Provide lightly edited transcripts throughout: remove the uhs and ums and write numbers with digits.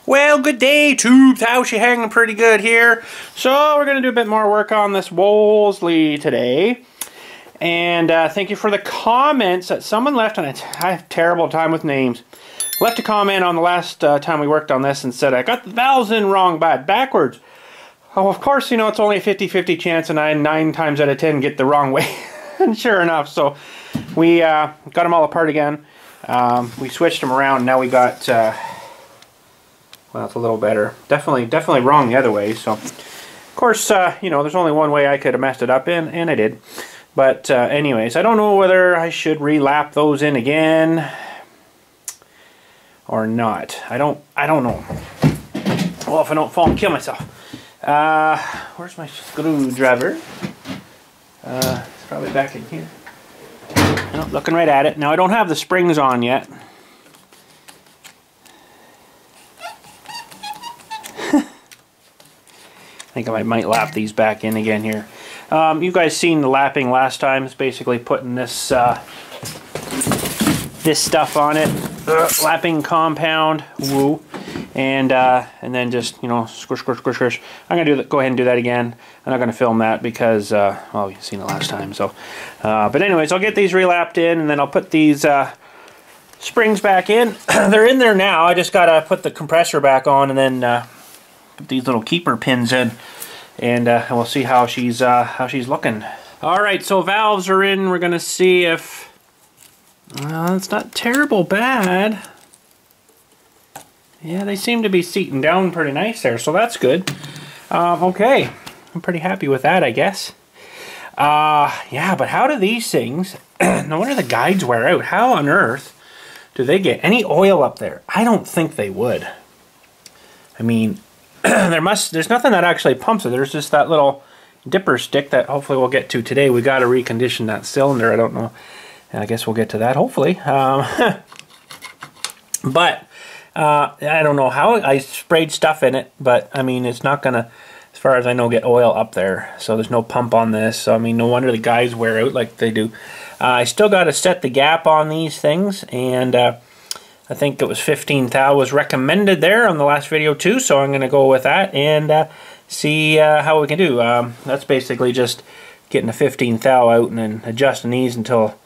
Well, good day, tubes. How's she hanging? Pretty good here. So we're going to do a bit more work on this Wolseley today. And thank you for the comments that someone left on it. I have a terrible time with names. Left a comment on the last time we worked on this and said, I got the valves in wrong, backwards. Oh, of course, you know, it's only a 50-50 chance, and I 9 times out of 10 get the wrong way. And sure enough, so we got them all apart again. We switched them around. Now we got... well, it's a little better. Definitely wrong the other way. So, of course, you know, there's only one way I could have messed it up in, and I did. But anyways, I don't know whether I should relap those in again or not. I don't know. Well, if I don't fall and kill myself. Where's my screwdriver? It's probably back in here. No, looking right at it. Now I don't have the springs on yet. I think I might lap these back in again here. You guys seen the lapping last time. It's basically putting this this stuff on it, lapping compound, woo, and then just, you know, squish. I'm gonna go ahead and do that again. I'm not gonna film that because well, you've seen it last time. So, but anyways, I'll get these relapped in, and then I'll put these springs back in. They're in there now. I just gotta put the compressor back on, and then put these little keeper pins in, and we'll see how she's looking. All right, so valves are in. We're gonna see if it's not terrible bad. Yeah, they seem to be seating down pretty nice there, so that's good. Okay, I'm pretty happy with that, I guess. Yeah, but how do these things? No wonder the guides wear out. How on earth do they get any oil up there? I don't think they would. I mean, there's nothing that actually pumps it. There's just that little dipper stick that hopefully we'll get to today. We got to recondition that cylinder. I don't know. I guess we'll get to that hopefully. But I don't know how I sprayed stuff in it, but I mean, it's not gonna, as far as I know, get oil up there. So there's no pump on this. So I mean, no wonder the guys wear out like they do. I still got to set the gap on these things, and I think it was 15 thou was recommended there on the last video too, so I'm going to go with that and see how we can do. That's basically just getting a 15 thou out and then adjusting these until,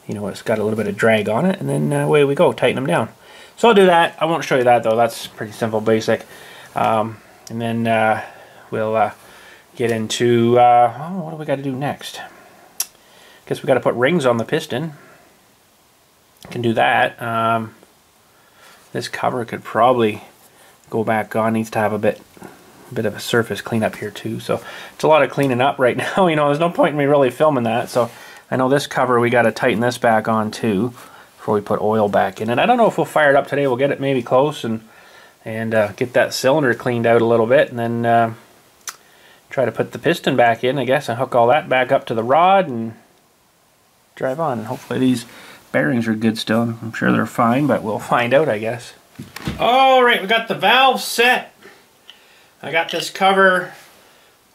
you know, it's got a little bit of drag on it, and then away we go, tighten them down. So I'll do that. I won't show you that though, that's pretty simple, basic. And then we'll get into, what do we got to do next? Guess we got to put rings on the piston. Can do that. This cover could probably go back on. Needs to have a bit of a surface cleanup here too. So it's a lot of cleaning up right now. You know, there's no point in me really filming that. So I know this cover, we got to tighten this back on too before we put oil back in. And I don't know if we'll fire it up today. We'll get it maybe close and get that cylinder cleaned out a little bit, and then try to put the piston back in, I guess, and hook all that back up to the rod and drive on. And hopefully these bearings are good still. I'm sure they're fine, but we'll find out, I guess. Alright, we got the valve set. I got this cover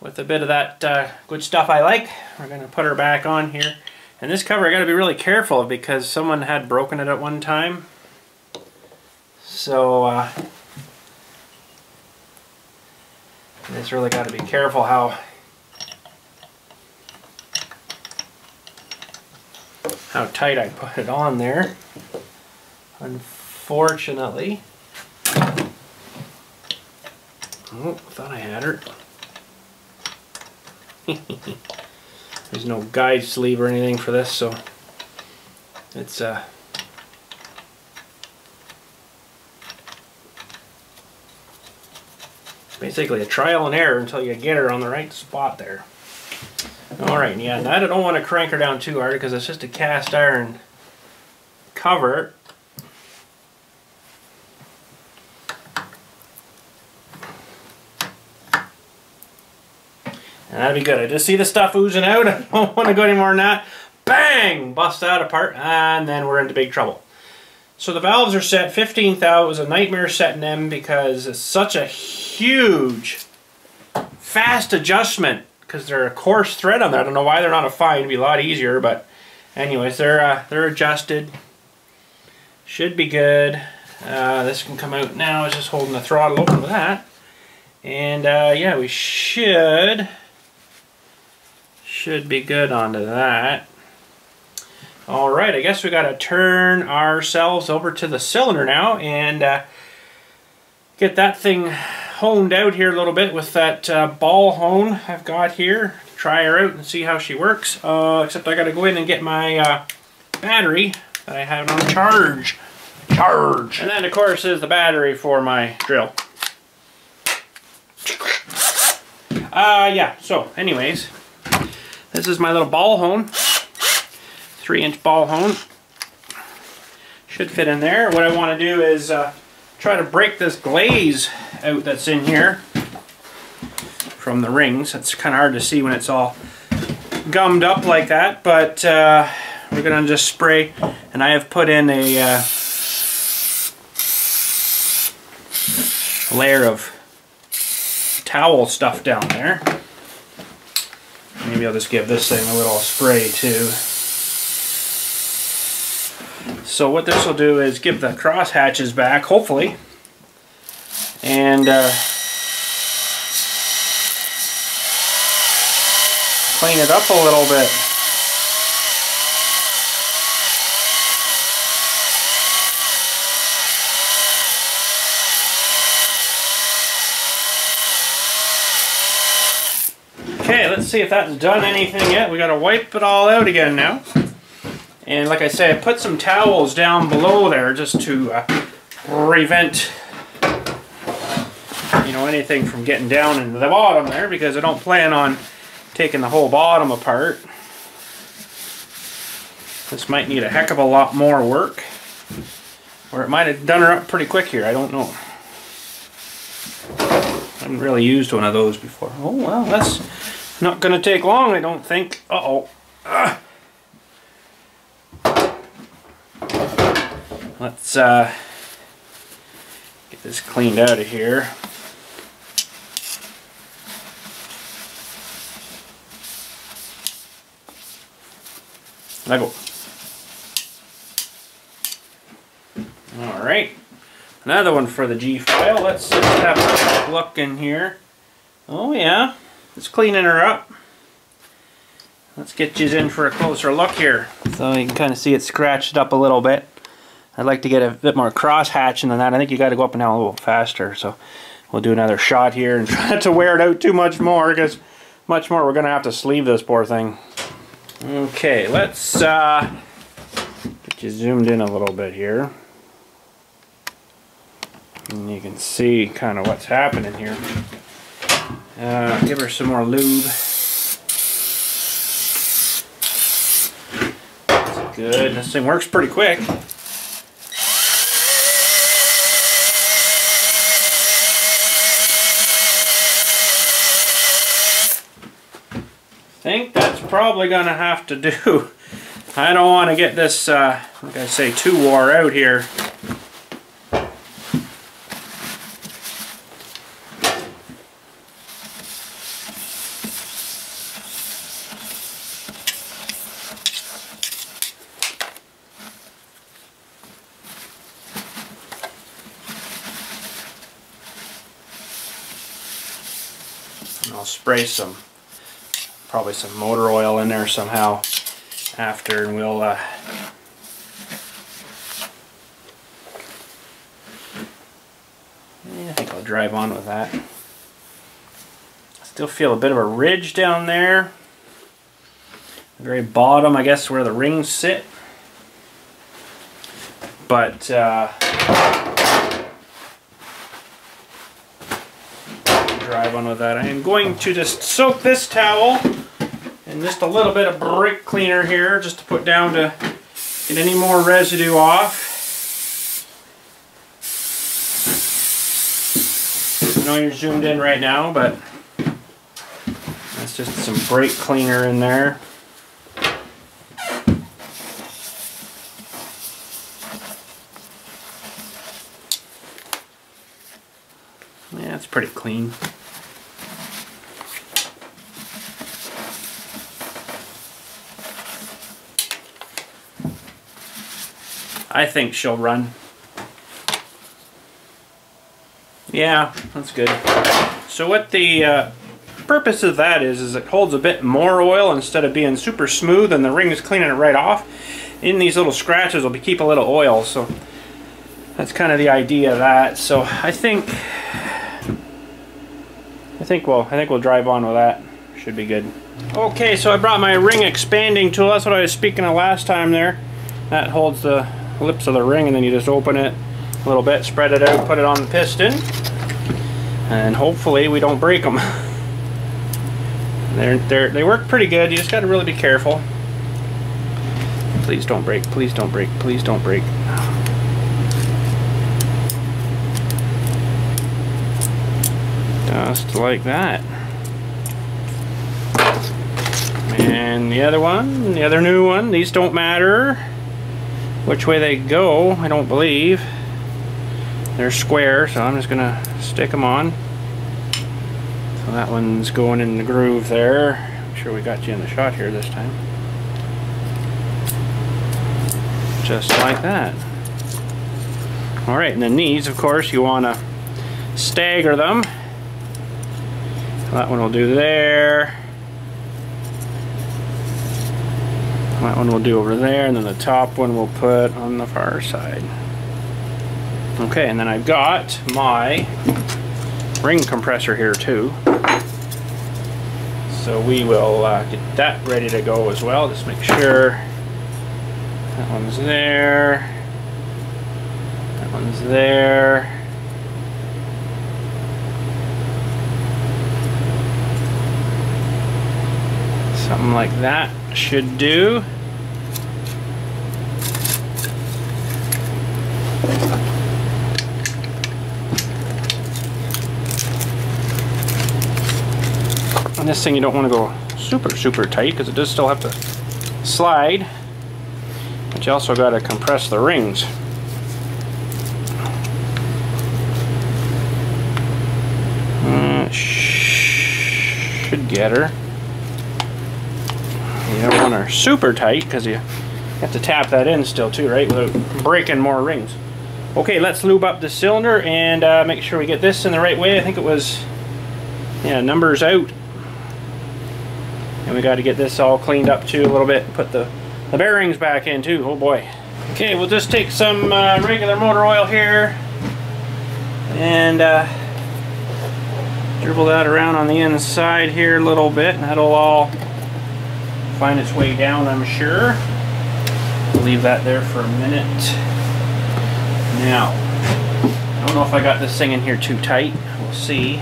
with a bit of that good stuff I like. We're going to put her back on here. And this cover I got to be really careful of because someone had broken it at one time. So I just really got to be careful how tight I put it on there. Unfortunately. Oh, thought I had her. There's no guide sleeve or anything for this, so it's basically a trial and error until you get her on the right spot there. Alright, yeah, now I don't want to crank her down too hard because it's just a cast iron cover. And that'd be good. I just see the stuff oozing out. I don't want to go any more than that. Bang! Bust that apart, and then we're into big trouble. So the valves are set 15 thou. It was a nightmare setting them because it's such a huge, fast adjustment. Because they're a coarse thread on there. I don't know why they're not a fine. It'd be a lot easier, but anyways, they're adjusted. Should be good. This can come out now. I was just holding the throttle open with that. And yeah, we should be good onto that. Alright, I guess we got to turn ourselves over to the cylinder now and get that thing honed out here a little bit with that ball hone I've got here. Try her out and see how she works. Except I got to go in and get my battery that I have on charge. And then of course is the battery for my drill. Yeah, so anyways, this is my little ball hone. 3-inch ball hone. Should fit in there. What I want to do is try to break this glaze out that's in here from the rings. It's kind of hard to see when it's all gummed up like that, but we're going to just spray, and I have put in a layer of towel stuff down there. Maybe I'll just give this thing a little spray too. So what this will do is give the cross hatches back, hopefully, and clean it up a little bit. Okay, let's see if that's done anything yet. We gotta wipe it all out again now. And like I say, I put some towels down below there just to prevent, you know, anything from getting down into the bottom there, because I don't plan on taking the whole bottom apart. This might need a heck of a lot more work, or it might have done her up pretty quick here. I don't know. I haven't really used one of those before. Oh well, that's not going to take long, I don't think. Uh-oh. Let's get this cleaned out of here. Let go. Alright. Another one for the G file. Let's just have a look in here. Oh yeah. It's cleaning her up. Let's get you in for a closer look here. So you can kind of see it scratched up a little bit. I'd like to get a bit more cross hatching than that. I think you got to go up and down a little faster. So we'll do another shot here and try not to wear it out too much more, because much more we're going to have to sleeve this poor thing. Okay, let's get you zoomed in a little bit here. And you can see kind of what's happening here. Give her some more lube. That's good. This thing works pretty quick. I think that's probably going to have to do. I don't want to get this, like I say, too wore out here. And I'll spray probably some motor oil in there somehow after, and we'll yeah, I think I'll drive on with that. Still feel a bit of a ridge down there. The very bottom, I guess, where the rings sit. But drive on with that. I am going to just soak this towel in just a little bit of brake cleaner here, just to put down to get any more residue off. I know you're zoomed in right now, but that's just some brake cleaner in there. Yeah, it's pretty clean. I think she'll run. Yeah, that's good. So what the purpose of that is it holds a bit more oil instead of being super smooth and the ring is cleaning it right off. In these little scratches will keep a little oil, so that's kind of the idea of that. So I think we'll drive on with that. Should be good. Okay, so I brought my ring expanding tool. That's what I was speaking of last time there. That holds the lips of the ring, and then you just open it a little bit, spread it out, put it on the piston, and hopefully we don't break them. They work pretty good. You just got to really be careful. Please don't break. Please don't break. Please don't break. Just like that. And the other one, the other new one, these don't matter which way they go, I don't believe. They're square, so I'm just gonna stick them on. So that one's going in the groove there. I'm sure we got you in the shot here this time. Just like that. Alright, and then these, of course, you want to stagger them. So that one will do there. That one we'll do over there, and then the top one we'll put on the far side. Okay, and then I've got my ring compressor here too. So we will get that ready to go as well. Just make sure that one's there. That one's there. Something like that should do. And this thing you don't want to go super tight because it does still have to slide, but you also got to compress the rings. Should get her. You don't want her super tight because you have to tap that in still too, right, without breaking more rings. Okay, let's lube up the cylinder and make sure we get this in the right way. I think it was, yeah, numbers out. And we got to get this all cleaned up too a little bit. Put the bearings back in too. Oh boy. Okay, we'll just take some regular motor oil here and dribble that around on the inside here a little bit, and that'll all find its way down, I'm sure. We'll leave that there for a minute. Now, I don't know if I got this thing in here too tight. We'll see.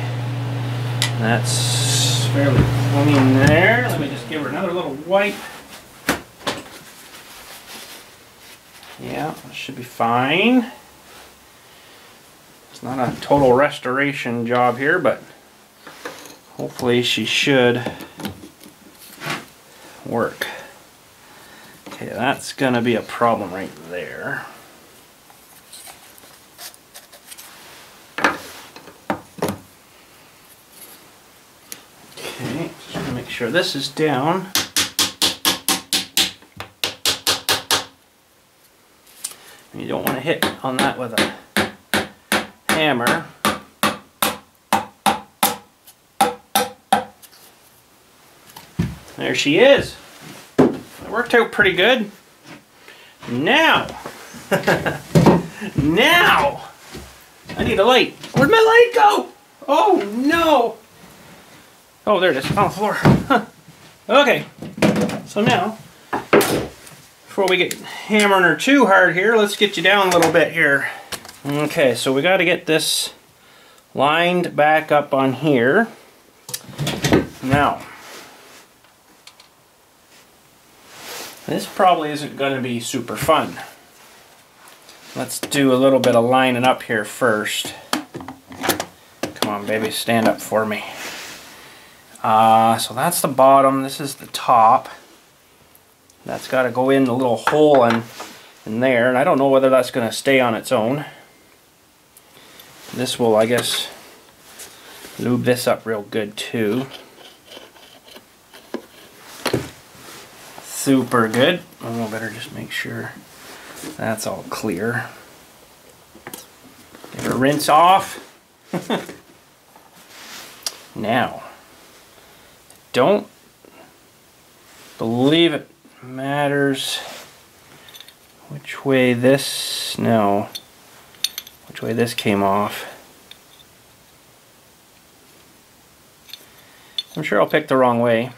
That's fairly clean there. Let me just give her another little wipe. Yeah, that should be fine. It's not a total restoration job here, but hopefully she should work. Okay, that's gonna be a problem right there. Okay, just gonna make sure this is down. You don't want to hit on that with a hammer. There she is. It worked out pretty good. Now, now, I need a light. Where'd my light go? Oh no! Oh, there it is, on the floor. Huh. Okay, so now, before we get hammering her too hard here, let's get you down a little bit here. Okay, so we got to get this lined back up on here. Now, this probably isn't going to be super fun. Let's do a little bit of lining up here first. Come on, baby, stand up for me. So that's the bottom, this is the top. That's got to go in the little hole in there, and I don't know whether that's going to stay on its own. This will, I guess, lube this up real good too. Super good. Oh, better just make sure that's all clear. Give it a rinse off. Now, don't believe it matters which way this, no, which way this came off. I'm sure I'll pick the wrong way.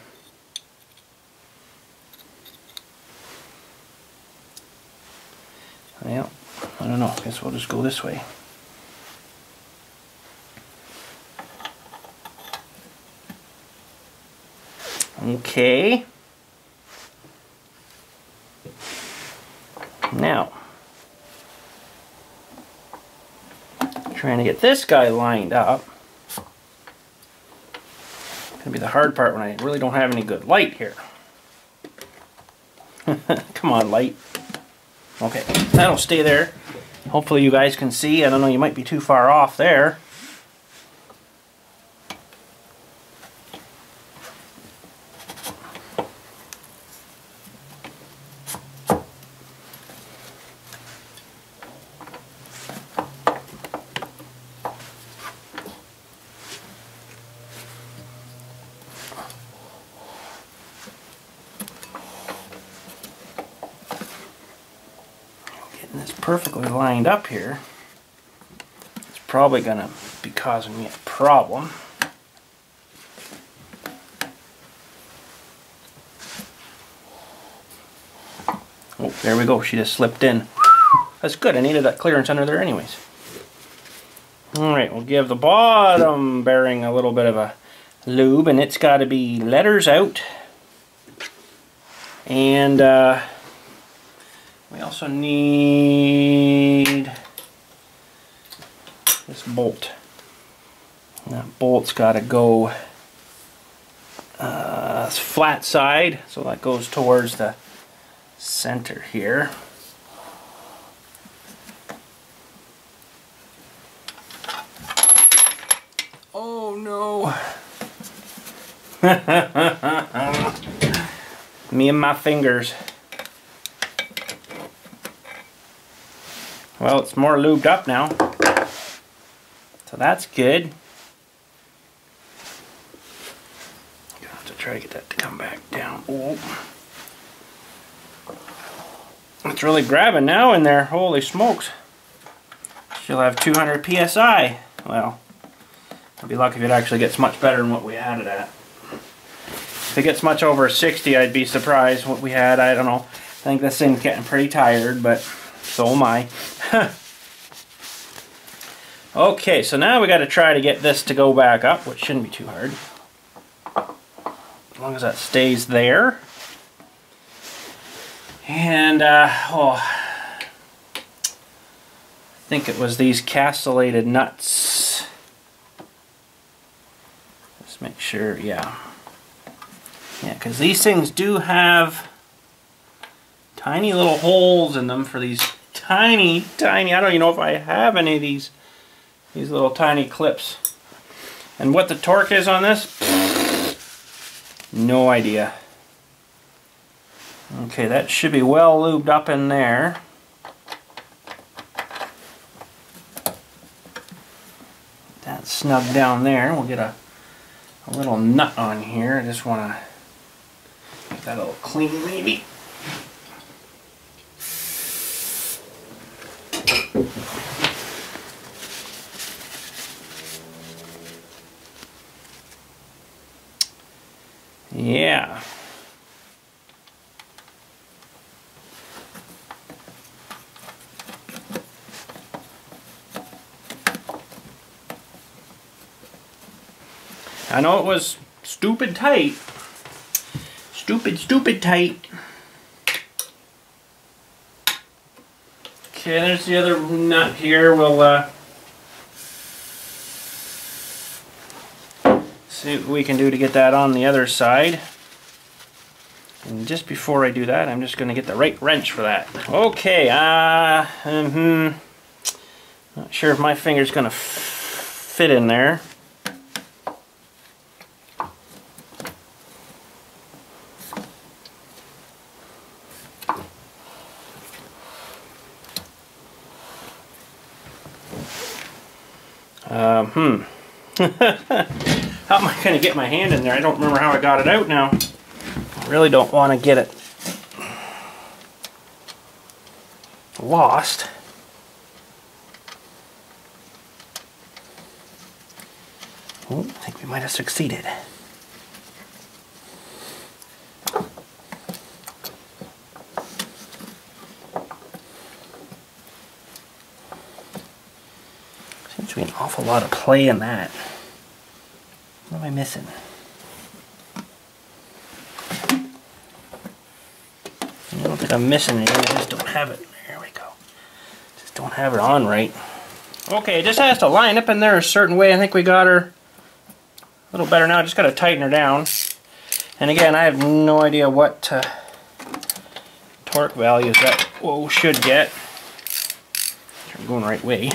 Well, I don't know, I guess we'll just go this way. Okay. Now, trying to get this guy lined up. Gonna be the hard part when I really don't have any good light here. Come on, light. Okay, that'll stay there. Hopefully you guys can see. I don't know, you might be too far off there. This perfectly lined up here. It's probably gonna be causing me a problem. Oh, there we go, she just slipped in. That's good, I needed that clearance under there anyways. Alright, we'll give the bottom bearing a little bit of a lube, and it's got to be letters out. And we also need this bolt. And that bolt's got to go flat side, so that goes towards the center here. Oh no! Me and my fingers. Well, it's more lubed up now, so that's good. Gonna have to try to get that to come back down. Oh. It's really grabbing now in there. Holy smokes! She'll have 200 psi. Well, I'd be lucky if it actually gets much better than what we had it at. If it gets much over 60, I'd be surprised what we had. I don't know. I think this thing's getting pretty tired, but so am I. Okay, so now we got to try to get this to go back up, which shouldn't be too hard. As long as that stays there. And, oh, I think it was these castellated nuts. Let's make sure, yeah. Yeah, because these things do have tiny little holes in them for these tiny, I don't even know if I have any of these little tiny clips. And what the torque is on this? No idea. Okay, that should be well lubed up in there. That's snug down there. We'll get a little nut on here. I just want to get that a little clean maybe. Yeah. I know it was stupid tight. Stupid tight. Okay, there's the other nut here. We'll see what we can do to get that on the other side. And just before I do that, I'm just going to get the right wrench for that. Okay, not sure if my finger's going to fit in there. How am I going to get my hand in there? I don't remember how I got it out now. I really don't want to get it lost. Oh, I think we might have succeeded. Seems to be an awful lot of play in that. What am I missing? I don't think I'm missing anything, I just don't have it. There we go. Just don't have it on right. Okay, it just has to line up in there a certain way. I think we got her a little better now. I just got to tighten her down. And again, I have no idea what torque values that should get. I'm going the right way.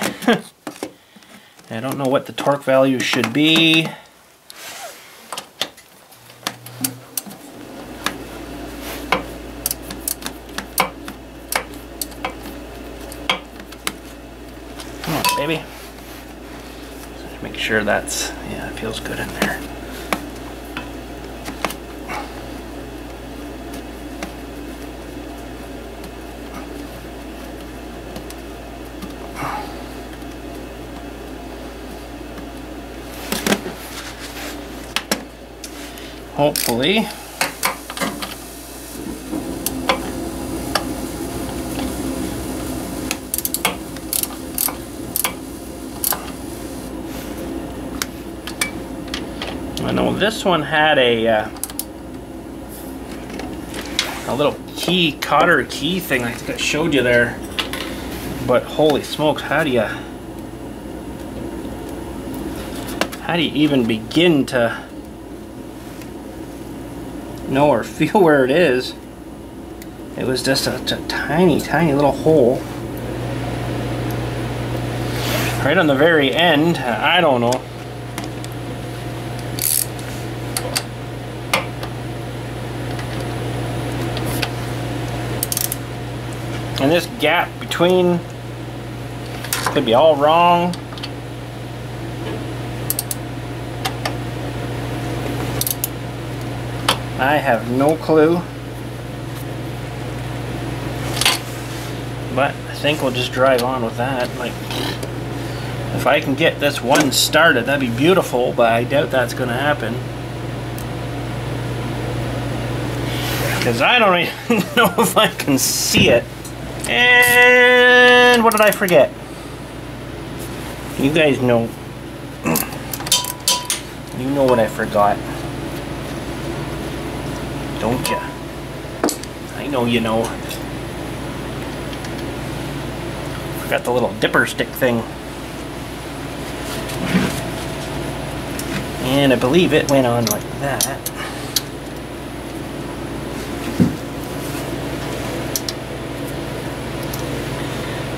I don't know what the torque value should be. Come on, baby. Just make sure that's, yeah, it feels good in there. Hopefully. I know this one had a little key, cotter key thing I think I showed you there. But holy smokes, how do you even begin to know or feel where it is? It was just a tiny, tiny little hole right on the very end. I don't know. And this gap between could be all wrong. I have no clue, but I think we'll just drive on with that. Like, if I can get this one started, that'd be beautiful, but I doubt that's going to happen. Because I don't even know if I can see it. And what did I forget? You guys know. You know what I forgot. Don't ya? I know you know. Forgot the little dipper stick thing. And I believe it went on like that.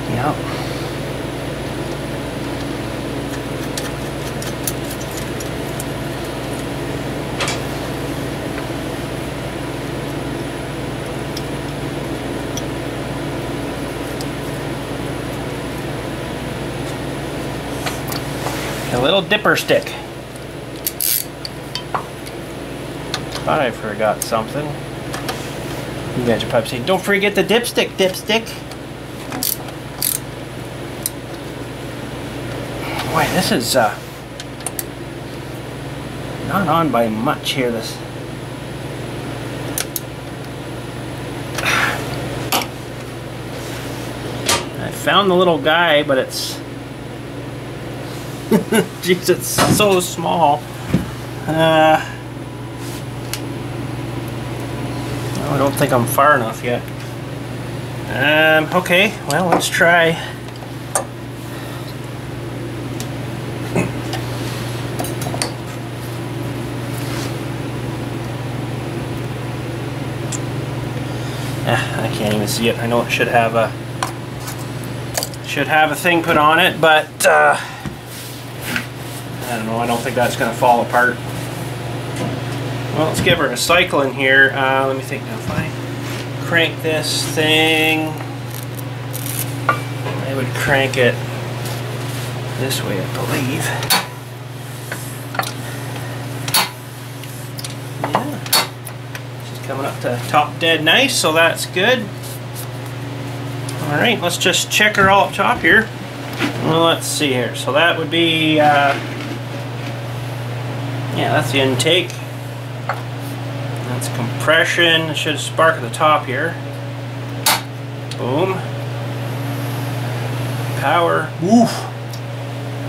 Yep. A little dipper stick. Thought I forgot something. You guys are probably saying, don't forget the dipstick, dipstick. Boy, this is not on by much here. This. I found the little guy, but it's. Jeez, it's so small. I don't think I'm far enough yet. Okay, well, let's try. I can't even see it. I know it should have a thing put on it, but I don't know. I don't think that's going to fall apart. Well, let's give her a cycle in here. Let me think now. If I crank this thing, I would crank it this way, I believe. Yeah. She's coming up to top dead nice, so that's good. Alright, let's just check her all up top here. Well, let's see here. So that would be, yeah, that's the intake. That's compression. It should spark at the top here. Boom. Power. Woof.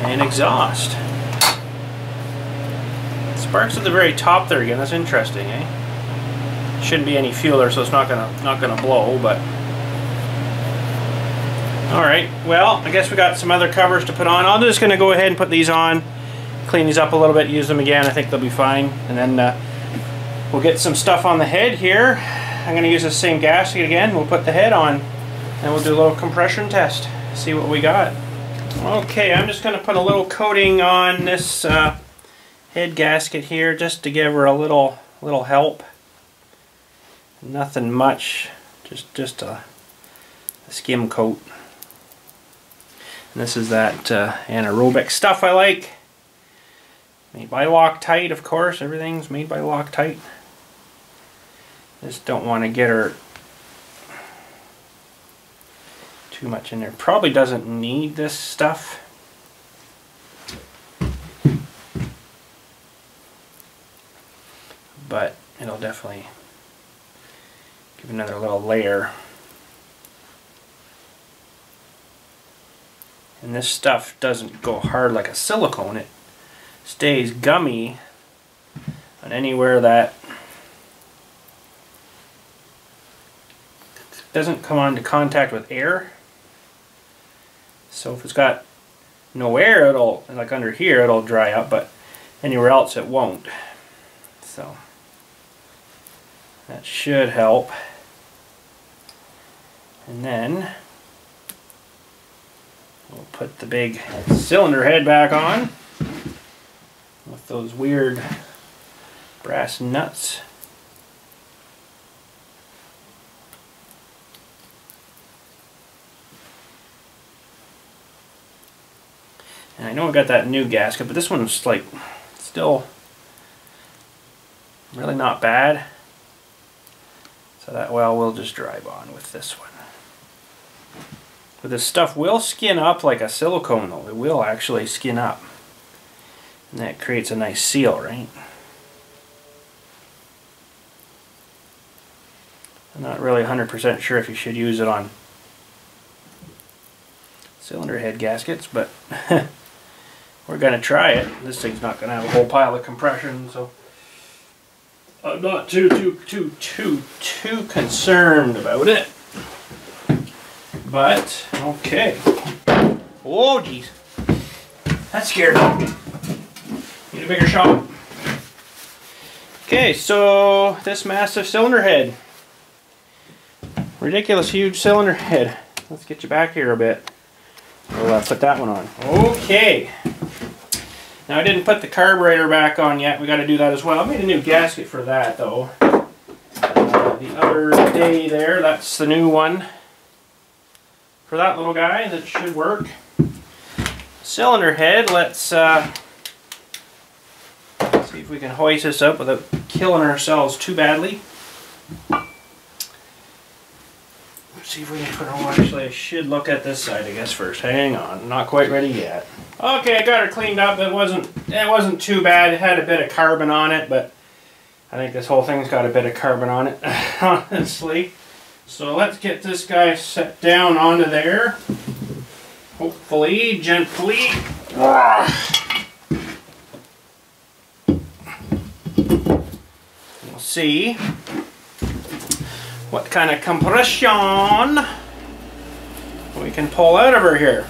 And exhaust. Sparks at the very top there again. That's interesting, eh? Shouldn't be any fuel there, so it's not gonna blow, but. Alright, well, I guess we got some other covers to put on. I'm just gonna go ahead and put these on, clean these up a little bit, use them again. I think they'll be fine. And then we'll get some stuff on the head here. I'm gonna use the same gasket again. We'll put the head on and we'll do a little compression test. See what we got. Okay, I'm just going to put a little coating on this head gasket here just to give her a little help. Nothing much, just a skim coat. And this is that anaerobic stuff I like. Made by Loctite, of course. Everything's made by Loctite. Just don't want to get her too much in there. Probably doesn't need this stuff. But it'll definitely give another little layer. And this stuff doesn't go hard like a silicone. It stays gummy on anywhere that doesn't come into contact with air. So if it's got no air, it'll, like under here, it'll dry up, but anywhere else it won't. So that should help. And then we'll put the big cylinder head back on with those weird brass nuts. And I know I got that new gasket, but this one's like still really not bad. So that well we'll just drive on with this one. But this stuff will skin up like a silicone though. It will actually skin up. And that creates a nice seal, right? I'm not really 100% sure if you should use it on cylinder head gaskets, but we're going to try it. This thing's not going to have a whole pile of compression, so I'm not too concerned about it. But, okay. Oh, geez. That scared me. Need a bigger shot. Okay, so this massive cylinder head. Ridiculous huge cylinder head. Let's get you back here a bit. We'll put that one on. Okay. Now I didn't put the carburetor back on yet. We got to do that as well. I made a new gasket for that though. The other day there, that's the new one for that little guy. That should work. Cylinder head. Let's see if we can hoist this up without killing ourselves too badly. See if we can put her on. Actually, I should look at this side, I guess, first. Hang on, not quite ready yet. Okay, I got her cleaned up. It wasn't too bad. It had a bit of carbon on it, but I think this whole thing's got a bit of carbon on it, honestly. So let's get this guy set down onto there. Hopefully, gently. We'll see what kind of compression we can pull out of her here.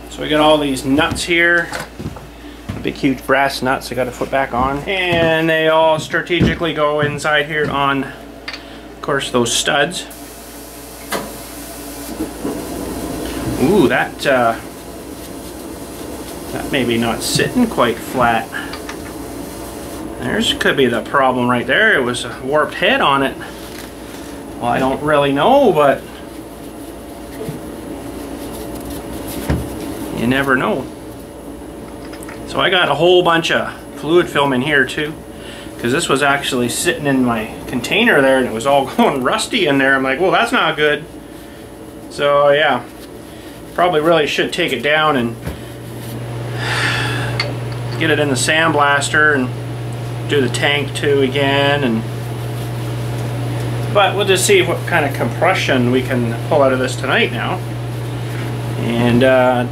So we got all these nuts here, big huge brass nuts I got to put back on, and they all strategically go inside here on, of course, those studs. Ooh, that maybe not sitting quite flat. There's could be the problem right there. It was a warped head on it. Well, I don't really know, but you never know. So I got a whole bunch of fluid film in here too, because this was actually sitting in my container there and it was all going rusty in there. I'm like, well, that's not good. So yeah, probably really should take it down and get it in the sandblaster and do the tank too again. But we'll just see what kind of compression we can pull out of this tonight now. And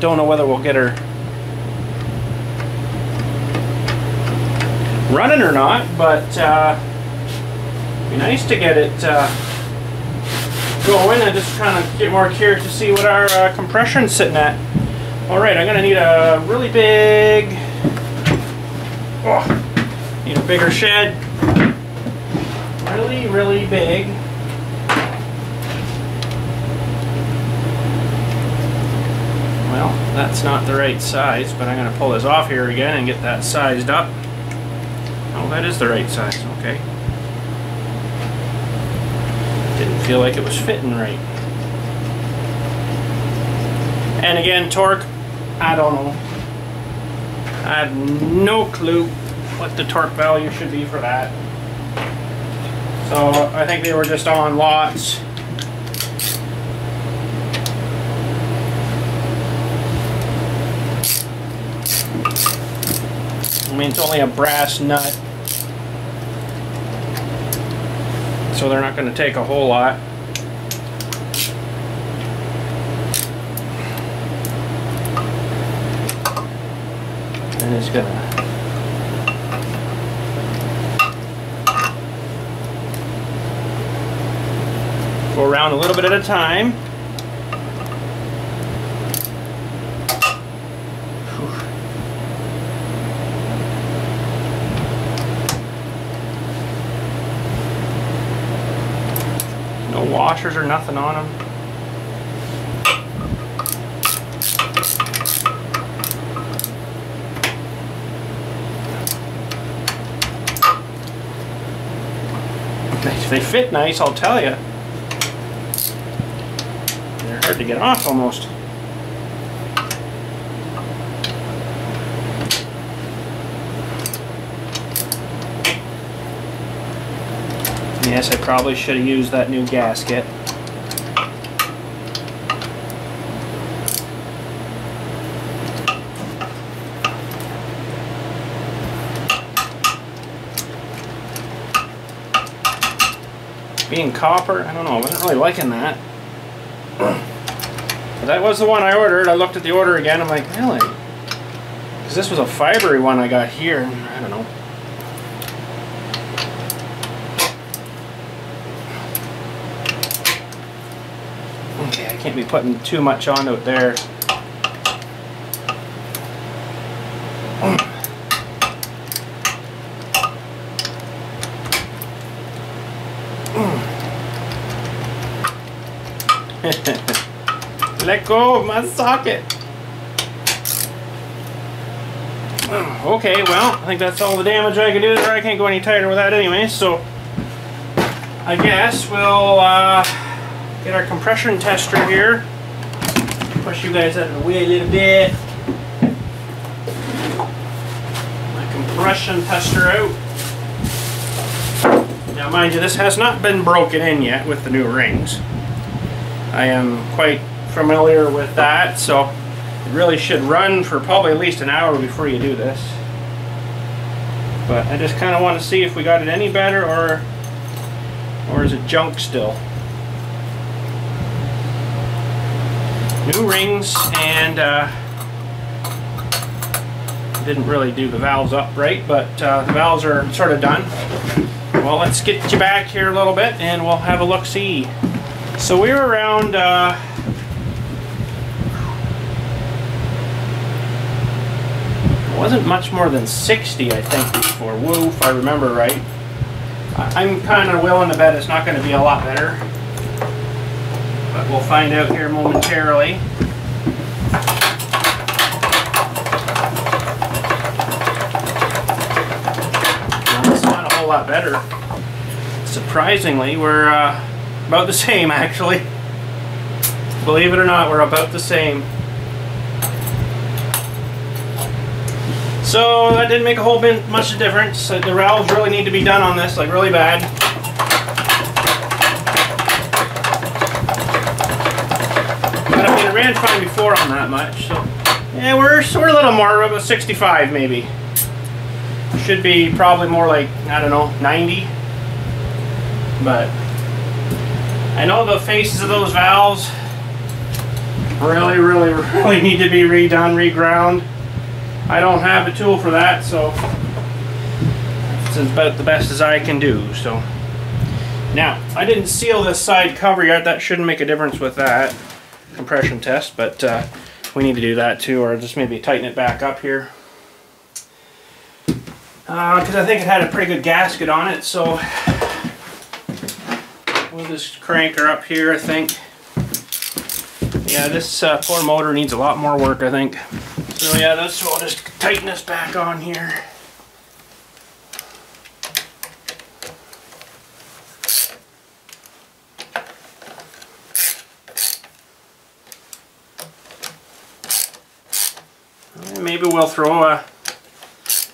don't know whether we'll get her running or not, but be nice to get it going. I just kind of get more curious to see what our compression's sitting at. Alright, I'm gonna need a really big, need a bigger shed. Really, really big. Well, that's not the right size, but I'm gonna pull this off here again and get that sized up. Oh, that is the right size, okay. Didn't feel like it was fitting right. And again, torque, I don't know. I have no clue what the torque value should be for that. So I think they were just on lots. I mean, it's only a brass nut, so they're not going to take a whole lot. And it's going to go around a little bit at a time. No washers or nothing on them. They fit nice, I'll tell you. They're hard to get off almost. Yes, I probably should have used that new gasket. Being copper, I don't know, I wasn't really liking that. But that was the one I ordered. I looked at the order again, I'm like, really? Because this was a fibery one I got here, I don't know. Okay, I can't be putting too much onto it there. Let go of my socket. Okay, well, I think that's all the damage I can do there. I can't go any tighter with that anyway, so I guess we'll get our compression tester here. Push you guys out of the way a little bit. My compression tester out. Now mind you, this has not been broken in yet with the new rings. I am quite familiar with that, so it really should run for probably at least an hour before you do this. But I just kind of want to see if we got it any better, or is it junk still. New rings, and didn't really do the valves up right, but the valves are sort of done. Well, let's get you back here a little bit and we'll have a look-see. So we were around wasn't much more than 60, I think, before. Woo, if I remember right. I'm kind of willing to bet it's not going to be a lot better, but we'll find out here momentarily. Well, it's not a whole lot better. Surprisingly, we're about the same, actually. Believe it or not, we're about the same. So that didn't make a whole bit much of a difference. The valves really need to be done on this, like really bad. But I mean, it ran fine before on that much, so yeah, we're a little more, about 65 maybe. Should be probably more like, I don't know, 90. But I know the faces of those valves really need to be redone, reground. I don't have the tool for that, so it's about the best as I can do. So now, I didn't seal this side cover yet. That shouldn't make a difference with that compression test, but we need to do that too, or just maybe tighten it back up here. Because I think it had a pretty good gasket on it, so we'll just crank her up here, I think. Yeah, this poor motor needs a lot more work, I think. So yeah, we'll just tighten this back on here. And maybe we'll throw a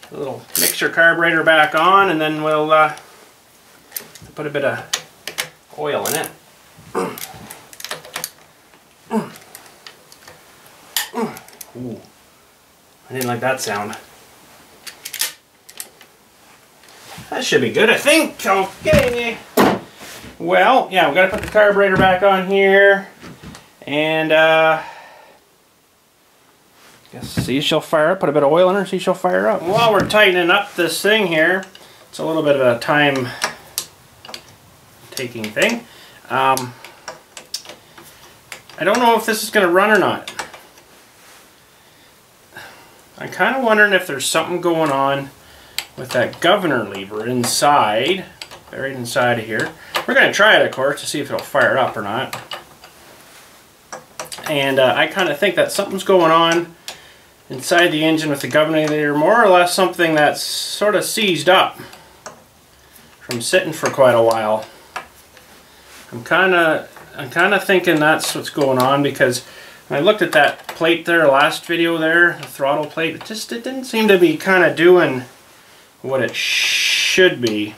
little mixer carburetor back on, and then we'll put a bit of oil in it. Ooh, I didn't like that sound. That should be good, I think. Okay. Well, yeah, we gotta put the carburetor back on here, and guess see she'll fire up. Put a bit of oil in her, see she'll fire up. While we're tightening up this thing here, it's a little bit of a time-taking thing. I don't know if this is gonna run or not. I'm kind of wondering if there's something going on with that governor lever inside, buried inside of here. We're going to try it, of course, to see if it'll fire up or not. And I kind of think that something's going on inside the engine with the governor lever, more or less something that's sort of seized up from sitting for quite a while. I'm kind of thinking that's what's going on, because when I looked at that plate there, last video there, the throttle plate, it didn't seem to be kind of doing what it should be.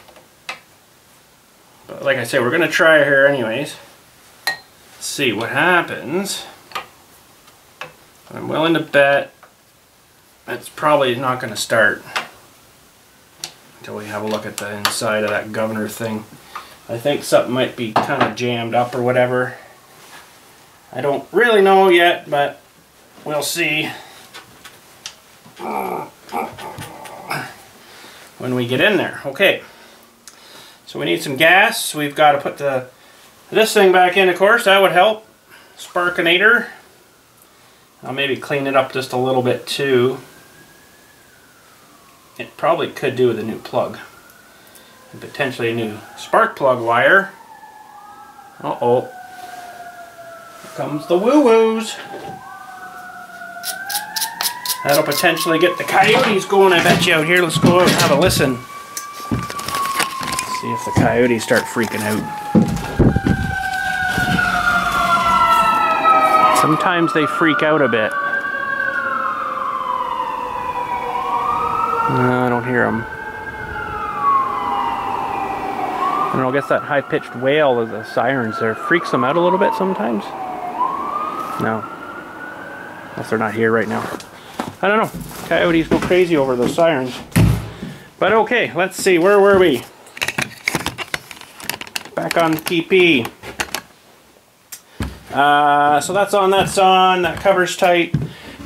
But like I say, we're going to try here anyways. See what happens. I'm willing to bet it's probably not going to start until we have a look at the inside of that governor thing. I think something might be kind of jammed up or whatever. I don't really know yet, but we'll see when we get in there. Okay, so we need some gas. We've got to put this thing back in, of course. That would help. Sparkinator. I'll maybe clean it up just a little bit too. It probably could do with a new plug. And potentially a new spark plug wire. Uh-oh. Here comes the woo-woos. That'll potentially get the coyotes going, I bet you, out here. Let's go out and have a listen. See if the coyotes start freaking out. Sometimes they freak out a bit. No, I don't hear them. I don't know, I guess that high-pitched wail of the sirens there freaks them out a little bit sometimes. No. Unless they're not here right now. I don't know. Coyotes go crazy over those sirens. But okay, let's see. Where were we? Back on TP. So that's on, that cover's tight.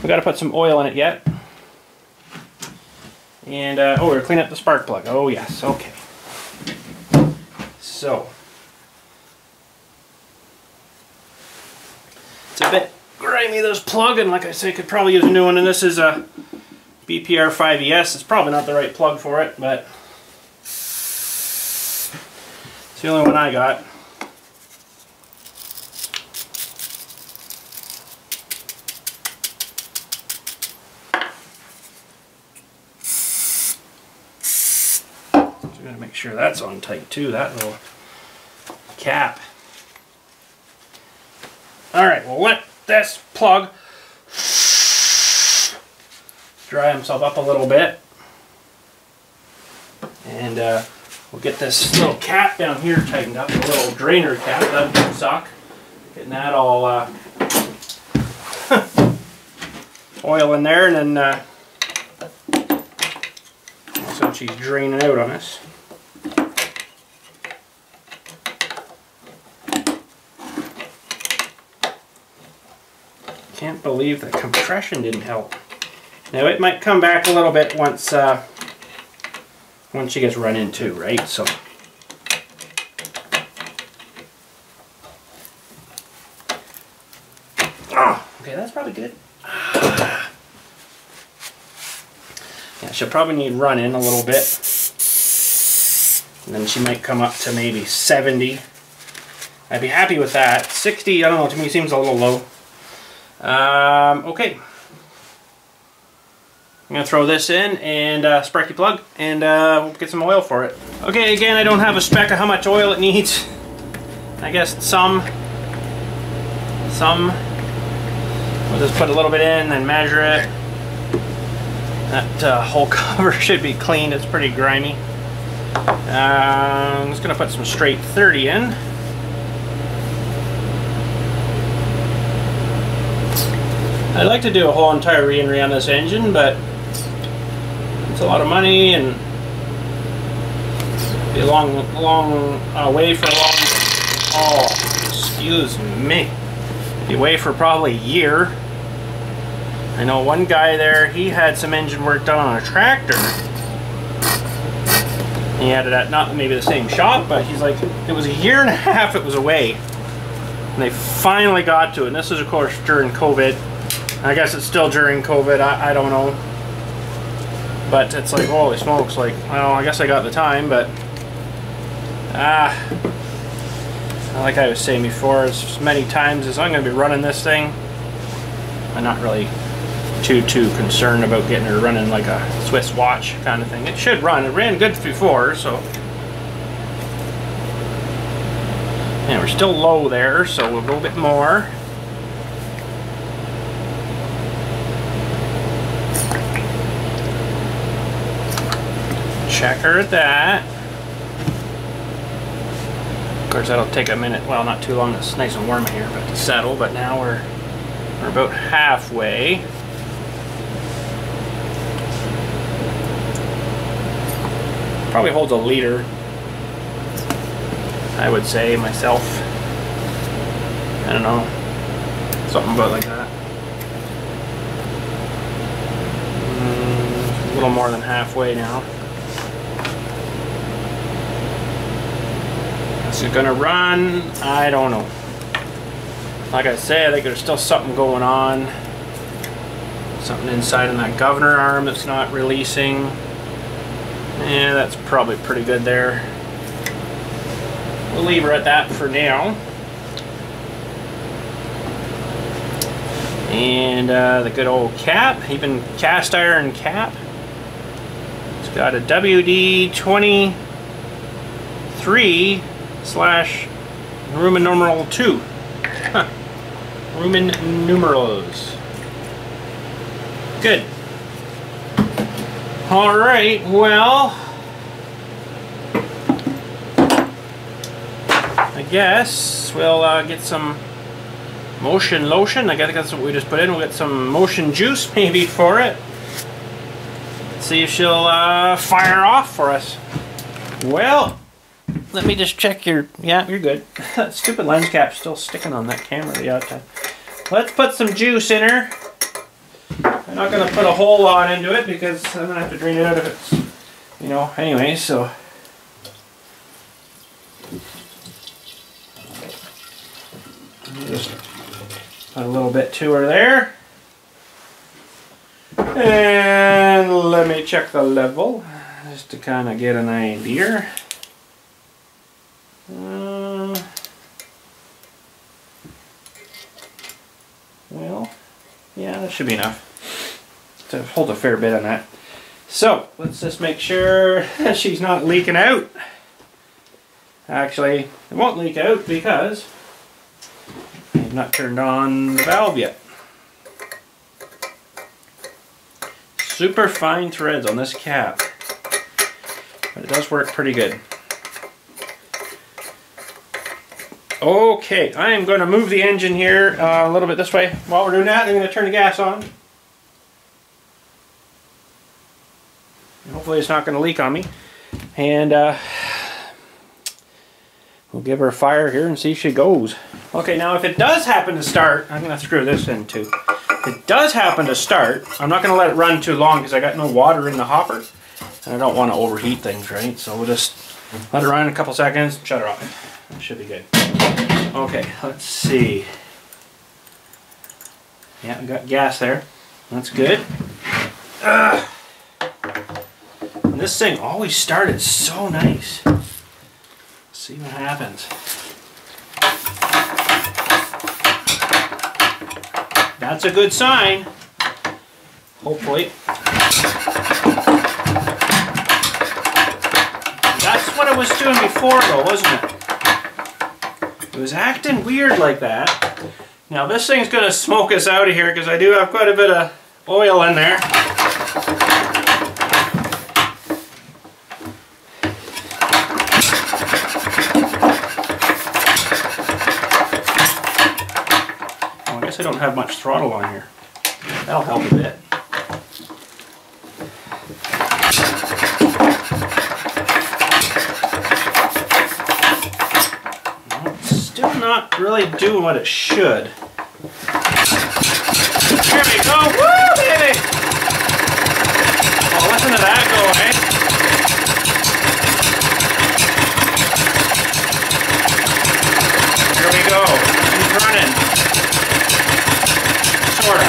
We got to put some oil in it yet. And, oh, we're cleaning up the spark plug. Oh, yes, okay. So, it's a bit grimy, this plug, and like I say, could probably use a new one. And this is a BPR 5ES. It's probably not the right plug for it, but it's the only one I got. Gotta make sure that's on tight too, that little cap. Alright, we'll let this plug dry himself up a little bit. And we'll get this little cap down here tightened up, a little drainer cap. That would suck. Getting that all oil in there, and then so she's draining out on us. Can't believe the compression didn't help. Now it might come back a little bit once she gets run into, right? So okay, that's probably good. Yeah, she'll probably need run in a little bit, and then she might come up to maybe 70. I'd be happy with that. 60, I don't know, to me seems a little low. Okay. I'm going to throw this in and sparky plug, and we'll get some oil for it. Okay, again, I don't have a spec of how much oil it needs. I guess some. We'll just put a little bit in and measure it. That whole cover should be clean. It's pretty grimy. I'm just going to put some straight 30 in. I'd like to do a whole entire re-and-re on this engine, but it's a lot of money and be a long way for a long. Oh, excuse me. Be away for probably a year. I know one guy there. He had some engine work done on a tractor. He had it at not maybe the same shop, but he's like, it was a year and a half. It was away, and they finally got to it. And this is, of course, during COVID. I guess it's still during COVID, I don't know. But it's like, holy smokes, like, well, I guess I got the time, but like I was saying before, as many times as I'm going to be running this thing, I'm not really too concerned about getting her running like a Swiss watch kind of thing. It should run. It ran good before, so. And we're still low there, so we'll go a bit more. Check her at that. Of course, that'll take a minute. Well, not too long. It's nice and warm in here, but to settle. But now we're about halfway. Probably holds a liter, I would say myself. I don't know, something about like that. A little more than halfway now. Is it gonna run? I don't know. Like I say, I think there's still something going on. Something inside in that governor arm that's not releasing. Yeah, that's probably pretty good there. We'll leave her at that for now. And the good old cap, even cast iron cap. It's got a WD-23/Roman numeral 2. Huh. Roman numerals. Good. Alright, well, I guess we'll get some motion lotion. I guess that's what we just put in. We'll get some motion juice maybe for it. See if she'll fire off for us. Well, let me just check your... Yeah, you're good. That stupid lens cap's still sticking on that camera the outside. Let's put some juice in her. I'm not going to put a whole lot into it because I'm going to have to drain it out if it's, you know, anyway, so. Just put a little bit to her there. And let me check the level just to kind of get an idea. Well, yeah, that should be enough. To hold a fair bit on that. So let's just make sure she's not leaking out. Actually, it won't leak out because I've not turned on the valve yet. super fine threads on this cap, but it does work pretty good. Okay, I am going to move the engine here a little bit this way. While we're doing that, I'm going to turn the gas on. And hopefully it's not going to leak on me. And we'll give her a fire here and see if she goes. Okay, now if it does happen to start, I'm going to screw this in too. If it does happen to start, I'm not going to let it run too long because I got no water in the hopper. And I don't want to overheat things, right? So we'll just let it run a couple seconds, shut her off. That should be good. Okay, let's see. Yeah, we got gas there. That's good. And this thing always started so nice. Let's see what happens. That's a good sign. Hopefully. That's what it was doing before though, wasn't it? It was acting weird like that. Now this thing's going to smoke us out of here because I do have quite a bit of oil in there. Well, I guess I don't have much throttle on here. That'll help a bit. Not really doing what it should. Here we go! Woo, baby! Oh, listen to that go, eh? Here we go. He's running. Sorta.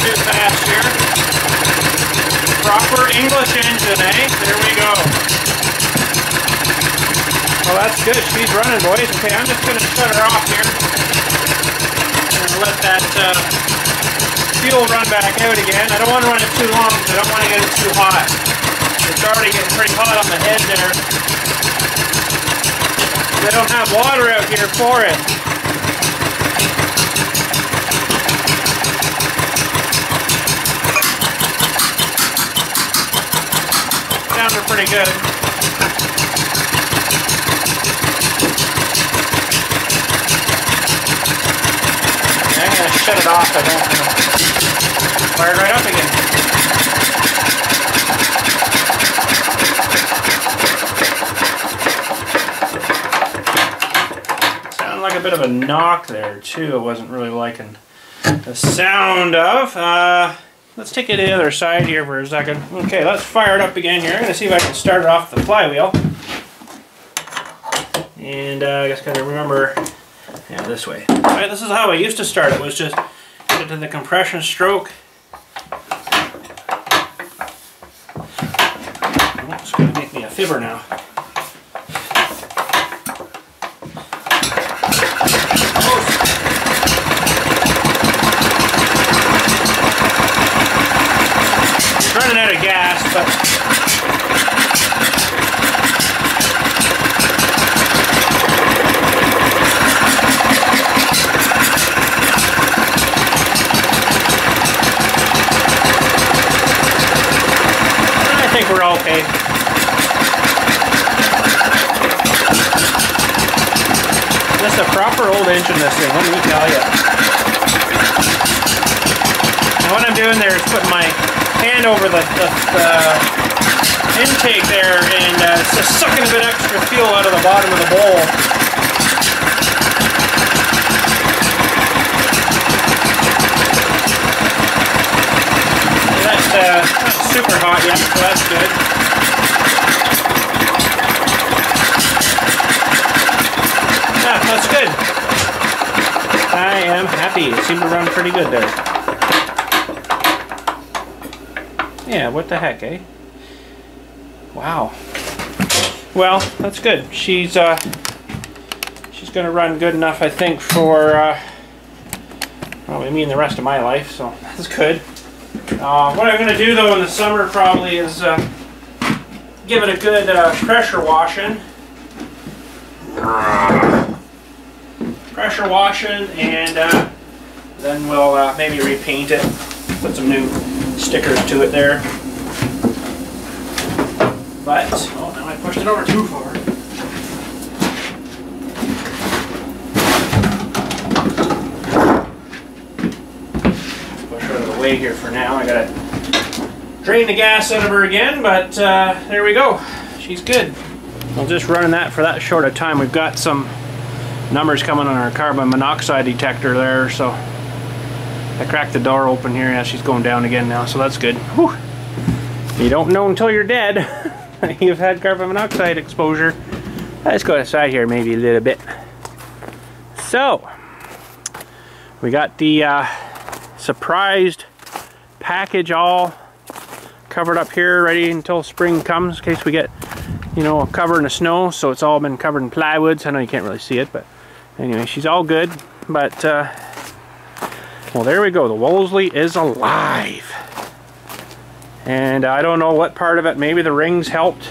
Too fast here. Proper English engine, eh? There we go. Well, that's good. She's running, boys. Okay, I'm just going to shut her off here and let that fuel run back out again. I don't want to run it too long because I don't want to get it too hot. It's already getting pretty hot on the head there. They don't have water out here for it. Sounded pretty good. I'm going to shut it off. I don't want to fire it right up again. Sounded like a bit of a knock there too. I wasn't really liking the sound of. Let's take it to the other side here for a second. Okay, let's fire it up again here. I'm going to see if I can start it off the flywheel. And I guess got to remember, yeah, this way. Alright, this is how I used to start it, was just get it to the compression stroke. Oh, it's going to make me a fibber now. Running out of gas, but I think we're okay. This is a proper old engine, this thing, let me tell you. Now what I'm doing there is putting my hand over the intake there, and it's just sucking a bit extra fuel out of the bottom of the bowl. That's not super hot yet, so that's good. Yeah, that's good. I am happy. It seemed to run pretty good there. Yeah, what the heck, eh? Wow. Well, that's good. She's going to run good enough, I think, for probably me and the rest of my life, so that's good. What I'm going to do, though, in the summer probably is give it a good pressure washing. Pressure washing, and then we'll maybe repaint it, put some new stickers to it there. But, oh, now I pushed it over too far. Push her out of the way here for now. I gotta drain the gas out of her again, but there we go. She's good. Well, just running that for that short a time, we've got some numbers coming on our carbon monoxide detector there, so I cracked the door open here. Yeah, she's going down again now, so that's good. Whew. You don't know until you're dead. You've had carbon monoxide exposure. Let's go outside here maybe a little bit. So, we got the surprised package all covered up here, ready until spring comes, in case we get, you know, covered in the snow. So it's all been covered in plywoods. I know you can't really see it, but anyway, she's all good. But well, there we go. The Wolseley is alive, and I don't know what part of it. Maybe the rings helped.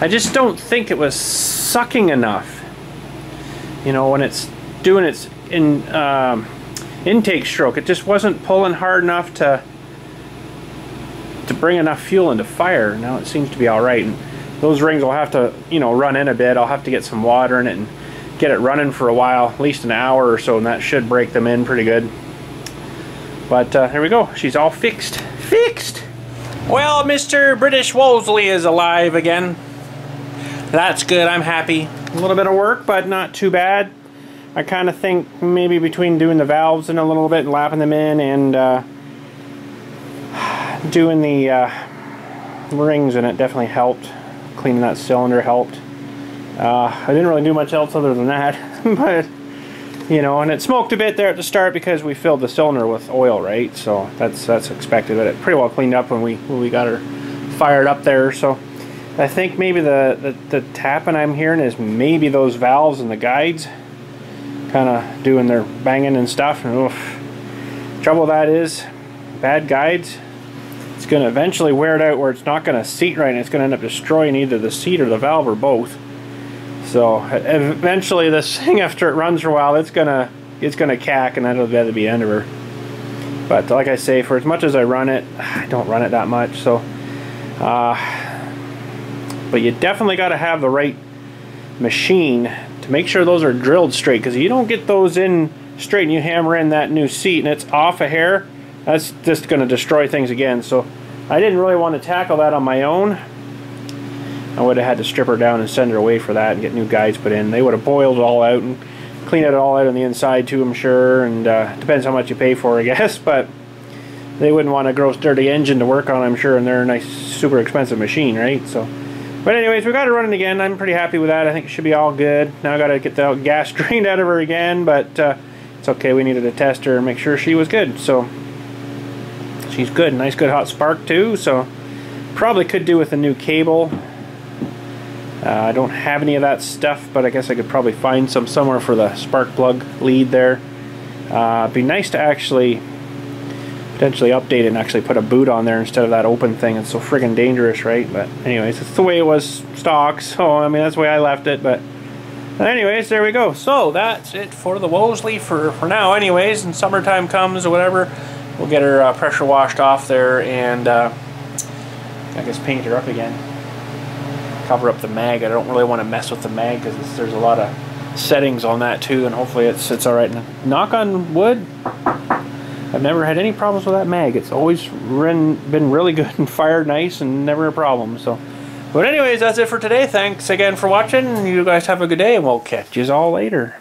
I just don't think it was sucking enough. You know, when it's doing its intake stroke, it just wasn't pulling hard enough to bring enough fuel into fire. Now it seems to be all right, and those rings will have to, you know, run in a bit. I'll have to get some water in it and get it running for a while, at least an hour or so, and that should break them in pretty good. But there we go. She's all fixed. Fixed! Well, Mr. British Wolseley is alive again. That's good. I'm happy. A little bit of work, but not too bad. I kind of think maybe between doing the valves in a little bit and lapping them in and doing the rings in it definitely helped. Cleaning that cylinder helped. I didn't really do much else other than that, but you know, and it smoked a bit there at the start because we filled the cylinder with oil, right? So that's expected. But it pretty well cleaned up when we got her fired up there. So I think maybe the tapping I'm hearing is maybe those valves and the guides kind of doing their banging and stuff. And oof. Trouble with that is bad guides. It's going to eventually wear it out where it's not going to seat right, and it's going to end up destroying either the seat or the valve or both. So eventually this thing, after it runs for a while, it's gonna cack, and that'll be the end of her. But like I say, for as much as I run it, I don't run it that much. So but you definitely got to have the right machine to make sure those are drilled straight, because you don't get those in straight and you hammer in that new seat and it's off a hair, that's just going to destroy things again. So I didn't really want to tackle that on my own. I would have had to strip her down and send her away for that and get new guides put in. They would have boiled it all out and cleaned it all out on the inside too, I'm sure, and depends how much you pay for, I guess, but they wouldn't want a gross dirty engine to work on, I'm sure, and they're a nice super expensive machine, right? So, but anyways, we got her running again. I'm pretty happy with that. I think it should be all good. Now I got to get the gas drained out of her again, but it's okay. We needed to test her and make sure she was good. So she's good. Nice good hot spark too, so probably could do with a new cable. I don't have any of that stuff, but I guess I could probably find some somewhere for the spark plug lead there. It'd be nice to actually potentially update it and actually put a boot on there instead of that open thing. It's so friggin' dangerous, right? But anyways, it's the way it was stock, so I mean that's the way I left it. But anyways, there we go. So that's it for the Wolseley for now anyways. And summertime comes or whatever, we'll get her pressure washed off there and I guess paint her up again. Cover up the mag. I don't really want to mess with the mag because there's a lot of settings on that too, and hopefully it's alright. Knock on wood, I've never had any problems with that mag. It's always been really good and fired nice and never a problem. So, but anyways, that's it for today. Thanks again for watching. You guys have a good day, and we'll catch you all later.